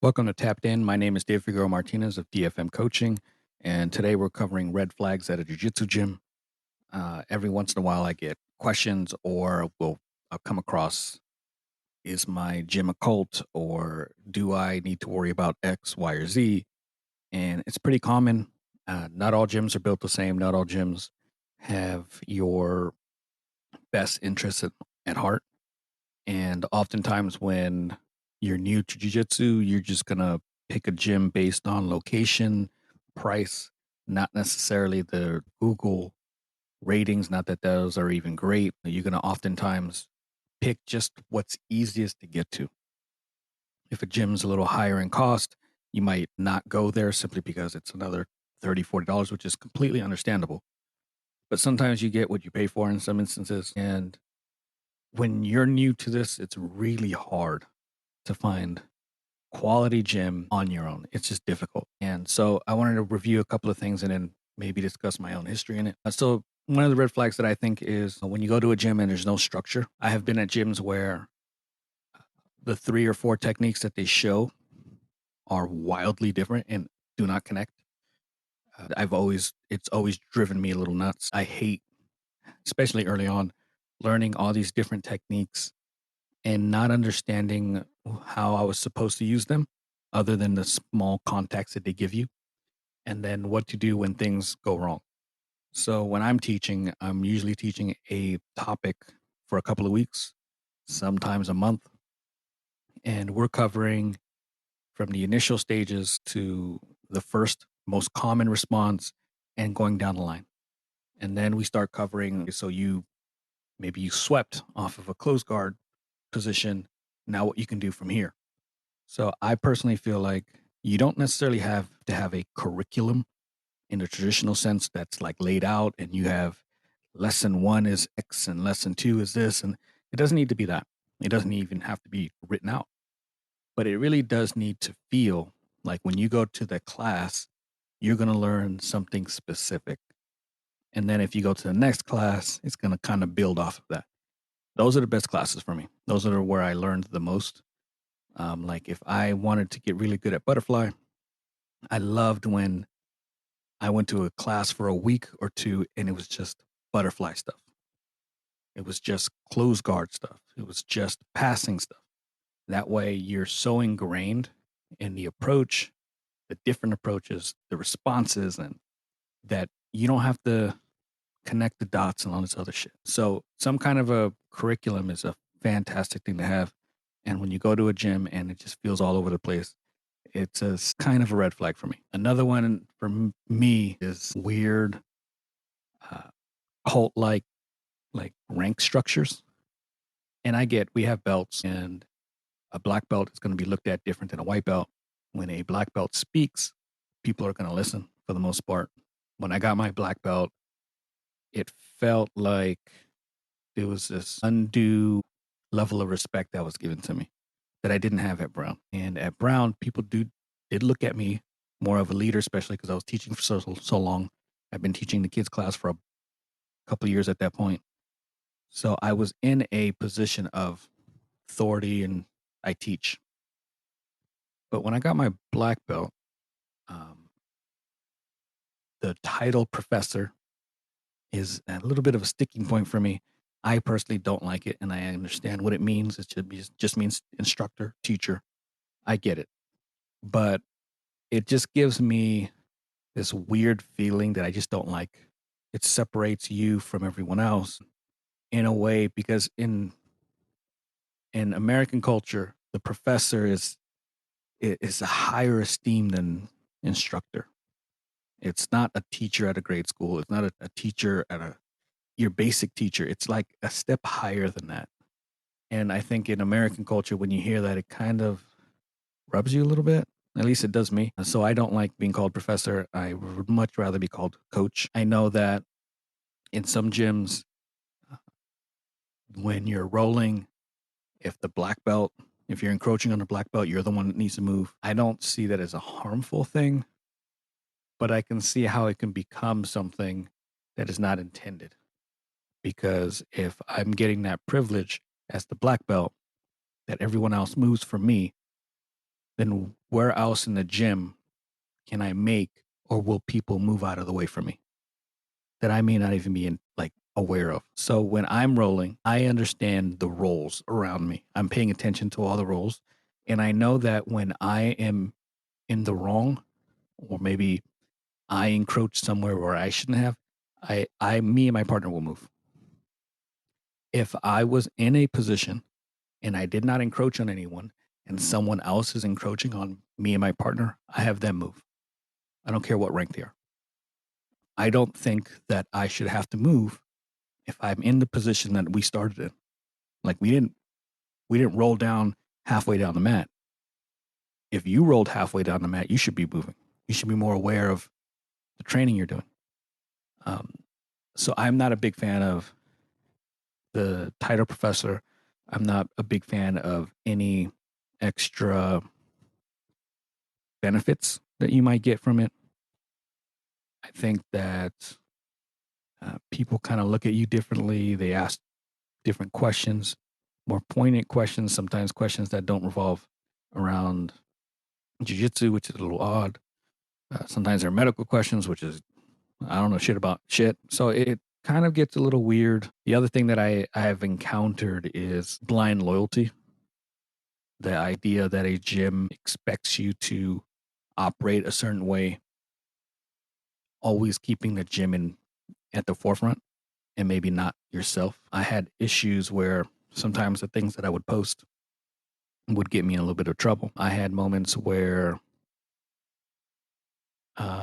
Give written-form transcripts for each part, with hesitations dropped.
Welcome to Tapped In. My name is Dave Figueroa-Martinez of DFM Coaching, and today we're covering red flags at a jiu-jitsu gym. Every once in a while, I get questions, or I'll come across: Is my gym a cult, or do I need to worry about X, Y, or Z? And it's pretty common. Not all gyms are built the same. Not all gyms have your best interests at heart. And oftentimes, when you're new to jujitsu, you're just gonna pick a gym based on location, price, not necessarily the Google ratings. Not that those are even great. You're gonna oftentimes pick just what's easiest to get to. If a gym's a little higher in cost, you might not go there simply because it's another $30, $40, which is completely understandable. But sometimes you get what you pay for in some instances. And when you're new to this, it's really hard to find quality gym on your own. It's just difficult. And so I wanted to review a couple of things and then maybe discuss my own history in it. So one of the red flags that I think is when you go to a gym and there's no structure. I have been at gyms where the 3 or 4 techniques that they show are wildly different and do not connect. It's always driven me a little nuts. I hate, especially early on, learning all these different techniques and not understanding how I was supposed to use them other than the small contacts that they give you, and then what to do when things go wrong. So when I'm teaching, I'm usually teaching a topic for a couple of weeks, sometimes a month, and we're covering from the initial stages to the first most common response and going down the line. And then we start covering, so you swept off of a closed guard position, now what you can do from here. So I personally feel like you don't necessarily have to have a curriculum in the traditional sense that's like laid out, and you have lesson one is X and lesson two is this. And it doesn't need to be that. It doesn't even have to be written out, but it really does need to feel like when you go to the class, you're going to learn something specific. And then if you go to the next class, it's going to kind of build off of that. Those are the best classes for me. Those are where I learned the most. Like if I wanted to get really good at butterfly, I loved when I went to a class for a week or two and it was just butterfly stuff. It was just close guard stuff. It was just passing stuff. That way you're so ingrained in the approach, the different approaches, the responses, and that you don't have to connect the dots and all this other shit. So some kind of a curriculum is a fantastic thing to have. And when you go to a gym and it just feels all over the place, it's kind of a red flag for me. Another one for me is weird uh, cult like rank structures. And I get we have belts, and a black belt is going to be looked at different than a white belt. When a black belt speaks, people are going to listen for the most part. When I got my black belt, it felt like there was this undue level of respect that was given to me that I didn't have at Brown. And at Brown, people did look at me more of a leader, especially because I was teaching for so long. I've been teaching the kids class for a couple of years at that point. So I was in a position of authority and I teach. But when I got my black belt, um, the title professor is a little bit of a sticking point for me. I personally don't like it, and I understand what it means. Just means instructor, teacher. I get it, but it just gives me this weird feeling that I just don't like. It separates you from everyone else in a way because in American culture, the professor is a higher esteem than instructor. It's not a teacher at a grade school. It's not a teacher at your basic teacher. It's like a step higher than that. And I think in American culture, when you hear that, it kind of rubs you a little bit. At least it does me. So I don't like being called professor. I would much rather be called coach. I know that in some gyms, uh, when you're rolling, if the black belt, if you're encroaching on the black belt, you're the one that needs to move. I don't see that as a harmful thing, but I can see how it can become something that is not intended. Because if I'm getting that privilege as the black belt, that everyone else moves for me, then where else in the gym can I make, or will people move out of the way from me that I may not even be aware of? So when I'm rolling, I understand the roles around me. I'm paying attention to all the roles, and I know that when I am in the wrong, or maybe I encroach somewhere where I shouldn't have, me and my partner will move. If I was in a position and I did not encroach on anyone, and someone else is encroaching on me and my partner, I have them move. I don't care what rank they are. I don't think that I should have to move if I'm in the position that we started in. Like we didn't roll down halfway down the mat. If you rolled halfway down the mat, you should be moving. You should be more aware of the training you're doing. Um, so I'm not a big fan of the title professor. I'm not a big fan of any extra benefits that you might get from it. I think that people kind of look at you differently. They ask different questions, more poignant questions, sometimes questions that don't revolve around jiu-jitsu, which is a little odd. Sometimes they're medical questions, which is, I don't know shit about shit. So it kind of gets a little weird. The other thing that I have encountered is blind loyalty. The idea that a gym expects you to operate a certain way, always keeping the gym at the forefront and maybe not yourself. I had issues where sometimes the things that I would post would get me in a little bit of trouble. I had moments where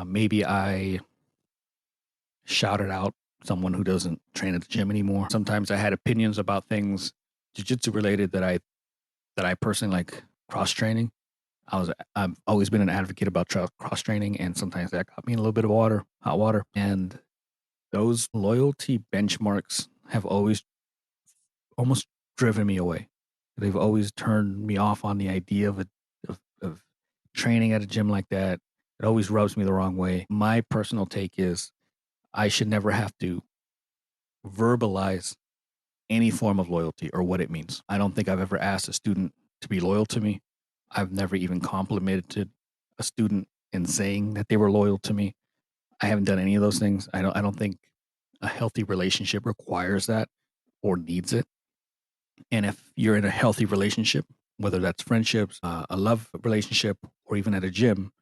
maybe I shouted out someone who doesn't train at the gym anymore. Sometimes I had opinions about things jiu-jitsu related that I personally like cross training. I've always been an advocate about cross training, and sometimes that got me in a little bit of hot water. And those loyalty benchmarks have always almost driven me away. They've always turned me off on the idea of training at a gym like that. It always rubs me the wrong way. My personal take is I should never have to verbalize any form of loyalty or what it means. I don't think I've ever asked a student to be loyal to me. I've never even complimented a student in saying that they were loyal to me. I haven't done any of those things. I don't think a healthy relationship requires that or needs it. And if you're in a healthy relationship, whether that's friendships, a love relationship, or even at a gym,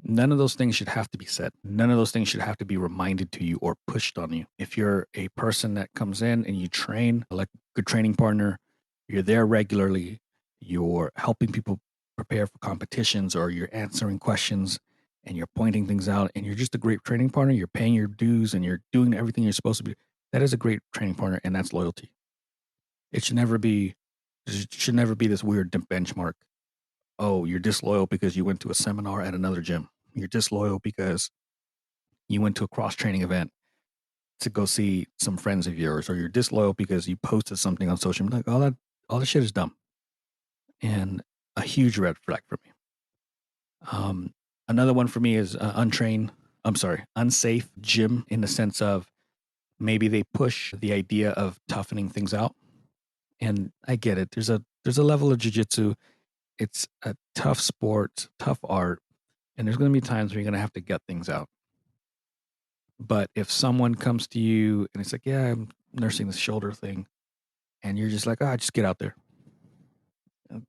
none of those things should have to be said. None of those things should have to be reminded to you or pushed on you. If you're a person that comes in and you train like a good training partner, you're there regularly, you're helping people prepare for competitions, or you're answering questions and you're pointing things out, and you're just a great training partner, you're paying your dues and you're doing everything you're supposed to be. That is a great training partner, and that's loyalty. It should never be this weird benchmark. Oh, you're disloyal because you went to a seminar at another gym. You're disloyal because you went to a cross training event to go see some friends of yours, or you're disloyal because you posted something on social media. Like all that shit is dumb and a huge red flag for me. Another one for me is unsafe gym, in the sense of maybe they push the idea of toughening things out. And I get it. There's a level of jujitsu. It's a tough sport, tough art, and there's going to be times where you're going to have to gut things out. But if someone comes to you and it's like, yeah, I'm nursing this shoulder thing, and you're just like, just get out there,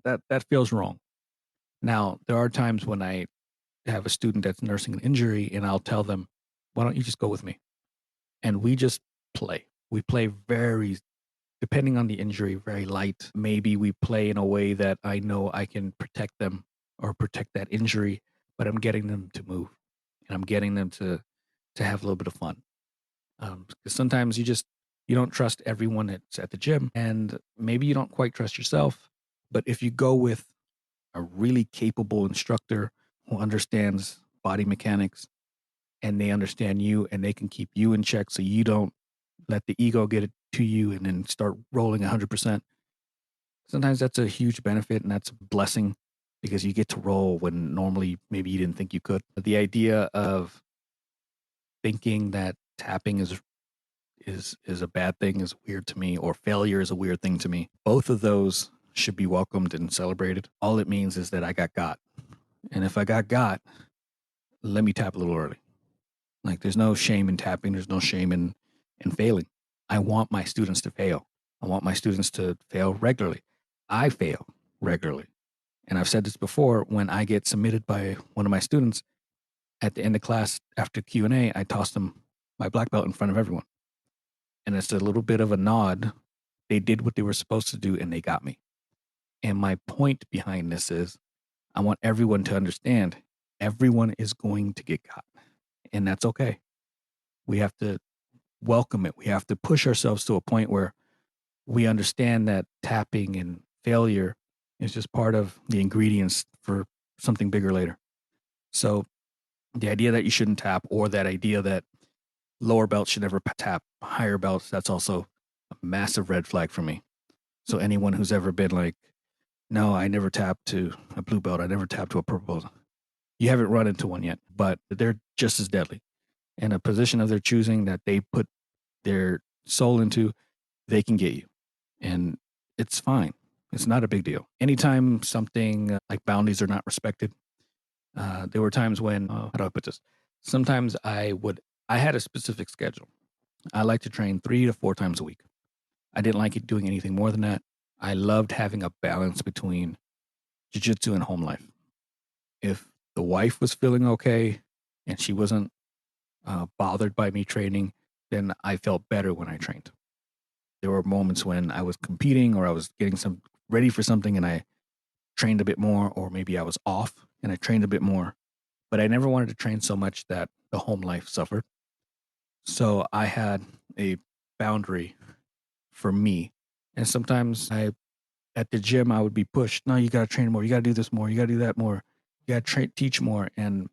that feels wrong. Now, there are times when I have a student that's nursing an injury, and I'll tell them, why don't you just go with me? And we just play. We play very, depending on the injury, very light. Maybe we play in a way that I know I can protect them or protect that injury, but I'm getting them to move, and I'm getting them to have a little bit of fun. Because sometimes you don't trust everyone that's at the gym, and maybe you don't quite trust yourself. But if you go with a really capable instructor who understands body mechanics, and they understand you, and they can keep you in check, so you don't let the ego get it to you and then start rolling 100%. Sometimes that's a huge benefit, and that's a blessing, because you get to roll when normally maybe you didn't think you could. But the idea of thinking that tapping is a bad thing is weird to me, or failure is a weird thing to me. Both of those should be welcomed and celebrated. All it means is that I got. And if I got, let me tap a little early. Like there's no shame in tapping. There's no shame in failing. I want my students to fail. I want my students to fail regularly. I fail regularly. And I've said this before, when I get submitted by one of my students at the end of class after Q&A, I toss them my black belt in front of everyone. And it's a little bit of a nod. They did what they were supposed to do and they got me. And my point behind this is I want everyone to understand everyone is going to get got. And that's okay. We have to welcome it. We have to push ourselves to a point where we understand that tapping and failure is just part of the ingredients for something bigger later. So the idea that you shouldn't tap, or that idea that lower belts should never tap higher belts, that's also a massive red flag for me. So anyone who's ever been like, no, I never tapped to a blue belt, I never tapped to a purple belt, you haven't run into one yet, but they're just as deadly. In a position of their choosing that they put their soul into, they can get you. And it's fine. It's not a big deal. Anytime something like boundaries are not respected, there were times when, how do I put this? Sometimes I had a specific schedule. I like to train 3 to 4 times a week. I didn't like it doing anything more than that. I loved having a balance between jiu-jitsu and home life. If the wife was feeling okay and she wasn't bothered by me training, then I felt better when I trained. There were moments when I was competing or I was getting ready for something and I trained a bit more, or maybe I was off and I trained a bit more, but I never wanted to train so much that the home life suffered. So I had a boundary for me. And sometimes at the gym, I would be pushed. No, you got to train more. You got to do this more. You got to do that more. You got to teach more. And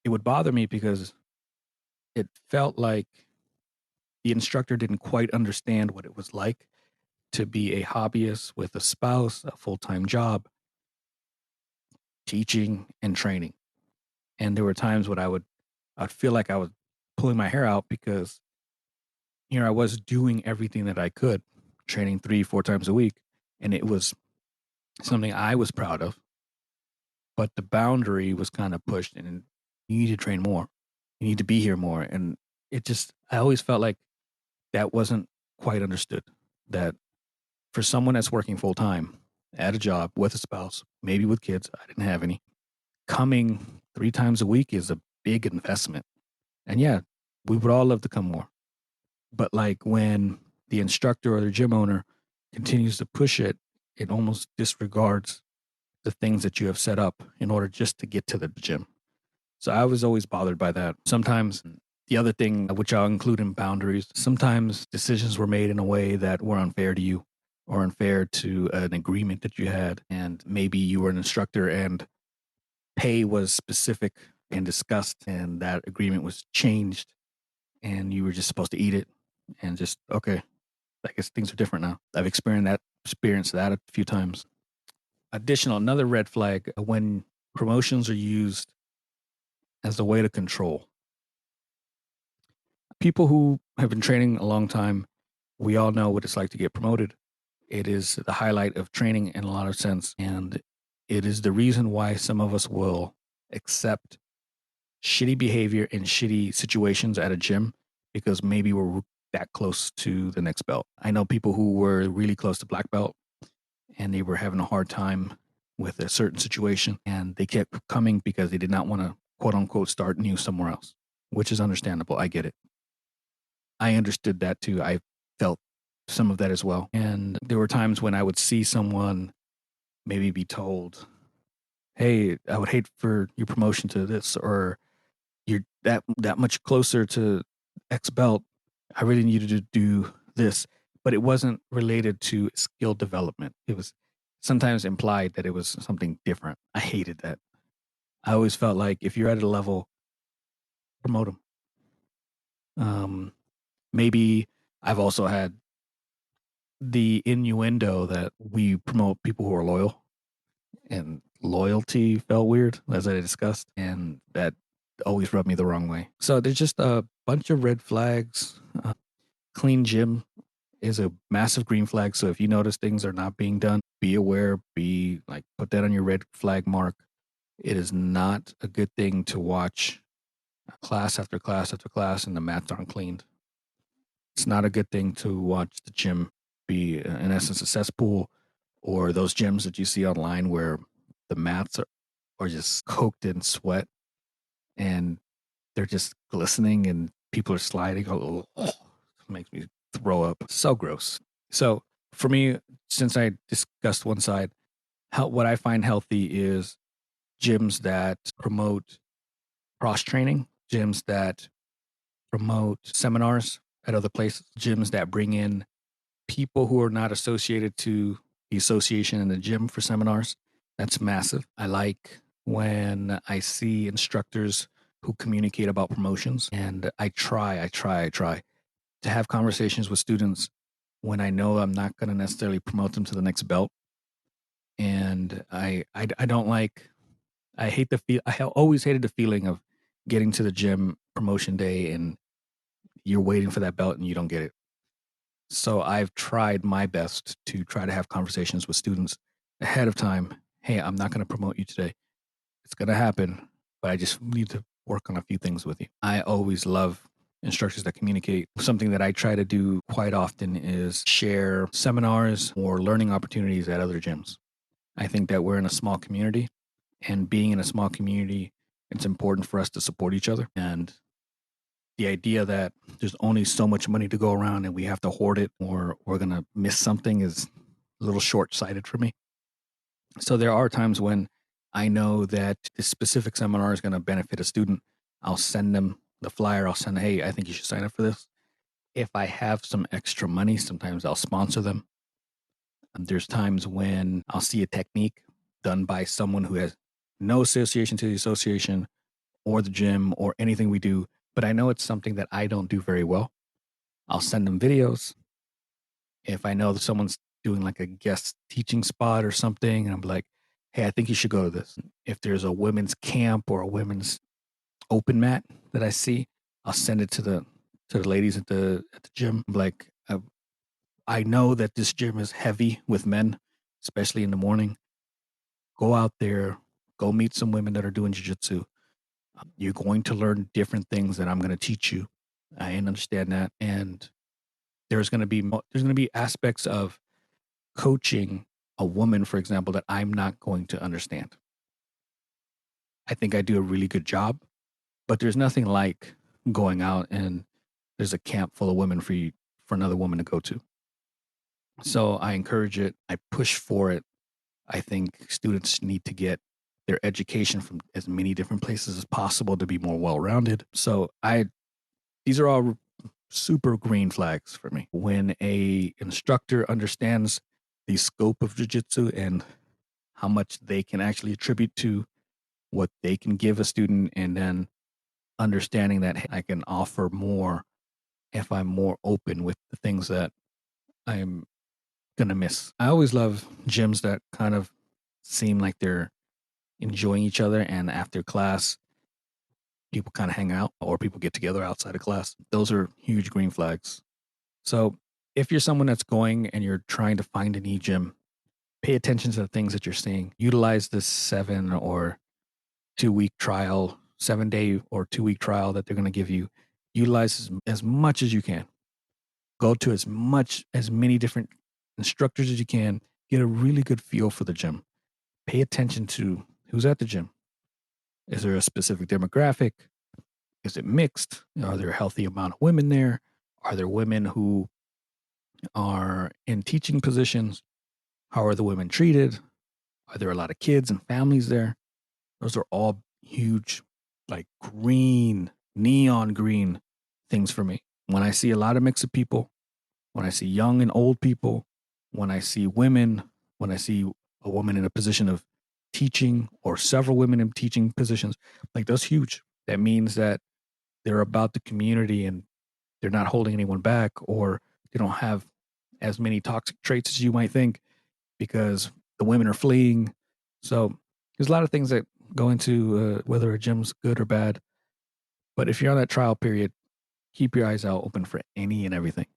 it would bother me because it felt like the instructor didn't quite understand what it was like to be a hobbyist with a spouse, a full-time job, teaching and training. And there were times when I'd feel like I was pulling my hair out because here I was doing everything that I could, training 3-4 times a week. And it was something I was proud of, but the boundary was kind of pushed and you need to train more. You need to be here more. And I always felt like that wasn't quite understood, that for someone that's working full time at a job with a spouse, maybe with kids, I didn't have any, coming 3 times a week is a big investment. And yeah, we would all love to come more. But like when the instructor or the gym owner continues to push it, it almost disregards the things that you have set up in order just to get to the gym. So I was always bothered by that. Sometimes the other thing, which I'll include in boundaries, sometimes decisions were made in a way that were unfair to you or unfair to an agreement that you had. And maybe you were an instructor and pay was specific and discussed, and that agreement was changed and you were just supposed to eat it and just, okay, I guess things are different now. I've experienced that a few times. Another red flag, when promotions are used as a way to control. People who have been training a long time, we all know what it's like to get promoted. It is the highlight of training in a lot of sense. And it is the reason why some of us will accept shitty behavior in shitty situations at a gym because maybe we're that close to the next belt. I know people who were really close to black belt and they were having a hard time with a certain situation and they kept coming because they did not want to, quote unquote, start new somewhere else, which is understandable. I get it. I understood that too. I felt some of that as well. And there were times when I would see someone maybe be told, hey, I would hate for your promotion to this, or you're that much closer to X belt. I really need you to do this. But it wasn't related to skill development. It was sometimes implied that it was something different. I hated that. I always felt like if you're at a level, promote them. Maybe I've also had the innuendo that we promote people who are loyal, and loyalty felt weird, as I discussed, and that always rubbed me the wrong way. So there's just a bunch of red flags. Clean gym is a massive green flag. So if you notice things are not being done, be aware, be like, put that on your red flag mark. It is not a good thing to watch class after class after class and the mats aren't cleaned. It's not a good thing to watch the gym be, in essence, a cesspool, or those gyms that you see online where the mats are just coaked in sweat and they're just glistening and people are sliding. Oh, it makes me throw up. So gross. So for me, since I discussed one side, what I find healthy is gyms that promote cross training, gyms that promote seminars at other places, gyms that bring in people who are not associated to the association in the gym for seminars. That's massive. I like when I see instructors who communicate about promotions, and I try to have conversations with students when I know I'm not going to necessarily promote them to the next belt. And I don't like, I hate the feel. Always hated the feeling of getting to the gym promotion day and you're waiting for that belt and you don't get it. So I've tried my best to try to have conversations with students ahead of time. Hey, I'm not going to promote you today. It's going to happen, but I just need to work on a few things with you. I always love instructors that communicate. Something that I try to do quite often is share seminars or learning opportunities at other gyms. I think that we're in a small community, and being in a small community, it's important for us to support each other. And the idea that there's only so much money to go around and we have to hoard it or we're going to miss something is a little short sighted for me. So there are times when I know that this specific seminar is going to benefit a student. I'll send them the flyer. I'll send, hey, I think you should sign up for this. If I have some extra money, sometimes I'll sponsor them. There's times when I'll see a technique done by someone who has no association to the association or the gym or anything we do, but I know it's something that I don't do very well. I'll send them videos. If I know that someone's doing like a guest teaching spot or something, and I'm like, hey, I think you should go to this. If there's a women's camp or a women's open mat that I see, I'll send it to the ladies at the gym. I'm like, I know that this gym is heavy with men, especially in the morning. Go out there, go meet some women that are doing jiu-jitsu. You're going to learn different things that I'm going to teach you. I understand that, and there's going to be aspects of coaching a woman, for example, that I'm not going to understand. I think I do a really good job, but there's nothing like going out and there's a camp full of women for another woman to go to. So I encourage it. I push for it. I think students need to get their education from as many different places as possible to be more well-rounded. So these are all super green flags for me. When a instructor understands the scope of jiu-jitsu and how much they can actually attribute to what they can give a student, and then understanding that, hey, I can offer more if I'm more open with the things that I'm going to miss. I always love gyms that kind of seem like they're enjoying each other, and after class, people kind of hang out or people get together outside of class. Those are huge green flags. So if you're someone that's going and you're trying to find a new gym, pay attention to the things that you're seeing. Utilize this 7 or 2 week trial, 7 day or 2 week trial that they're going to give you. Utilize as much as you can. Go to as many different instructors as you can. Get a really good feel for the gym. Pay attention to who's at the gym. Is there a specific demographic? Is it mixed? Are there a healthy amount of women there? Are there women who are in teaching positions? How are the women treated? Are there a lot of kids and families there? Those are all huge, like green, neon green things for me. When I see a lot of mix of people, when I see young and old people, when I see women, when I see a woman in a position of teaching or several women in teaching positions, like that's huge. That means that they're about the community and they're not holding anyone back, or they don't have as many toxic traits as you might think because the women are fleeing. So there's a lot of things that go into whether a gym's good or bad. But if you're on that trial period, keep your eyes out open for any and everything.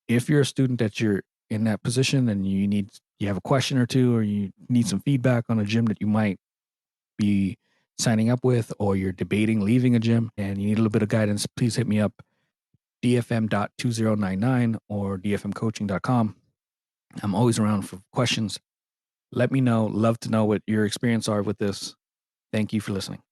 If you're a student that you're in that position and you have a question or two, or you need some feedback on a gym that you might be signing up with, or you're debating leaving a gym and you need a little bit of guidance, please hit me up, dfm.2099 or dfmcoaching.com. I'm always around for questions. Let me know. Love to know what your experience are with this. Thank you for listening.